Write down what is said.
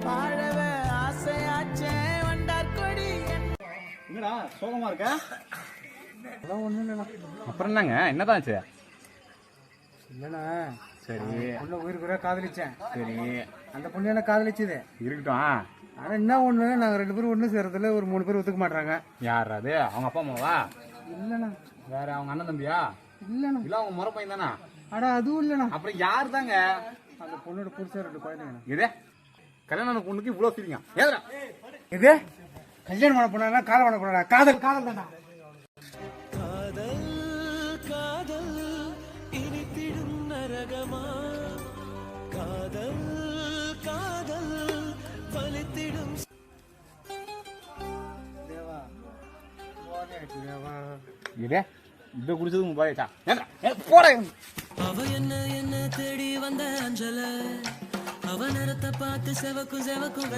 வாழவே ஆசையாச்சே வண்டார் கொடி. என்னடா சோகமா இருக்க? அதெல்லாம் ஒன்றும் இல்லைண்ணா. அப்புறம் என்னங்க என்னதான் ஆச்சு? இல்லைண்ணா, சரி பொண்ணை உயிருக்கு காதலிச்சேன். சரி அந்த பொண்ணு என்ன காதலிச்சுது. இருக்கட்டும். ஆனால் என்ன ஒன்று, நாங்கள் 2 பேரும் ஒன்று சேர்றதுல ஒரு 3 பேர் ஒத்துக்க மாட்டாங்க. யார் அது? அவங்க அப்பா அம்மாவா? இல்லைண்ணா. வேற அவங்க அண்ணன் தம்பியா? இல்லைண்ணா. இல்ல அவங்க முறை பையன் தானா? அடா அதுவும் இல்லைண்ணா. அப்புறம் யார் தாங்க? அந்த பொண்ணோட புதுசாக 2 குழந்தைங்கண்ணா. இதே கல்யாணம் பொண்ணுக்கு இவ்வளோ ஃபீலிங்கா? ஏதா இது கல்யாணம் பண்ண பொண்ணா? காதல் பண்ண பொண்ணா? காதல் காதல் தானா? காதல் காதல் இனித்திடும் நரகமா, காதல் காதல் பலித்திடும். தேவா தேவா, இதே இதை குடிச்சது முபாயிட்டா போட. அவ என்ன தேடி வந்த அஞ்சல, அவ நேரத்தை பார்த்து செவக்கும் செவக்கும்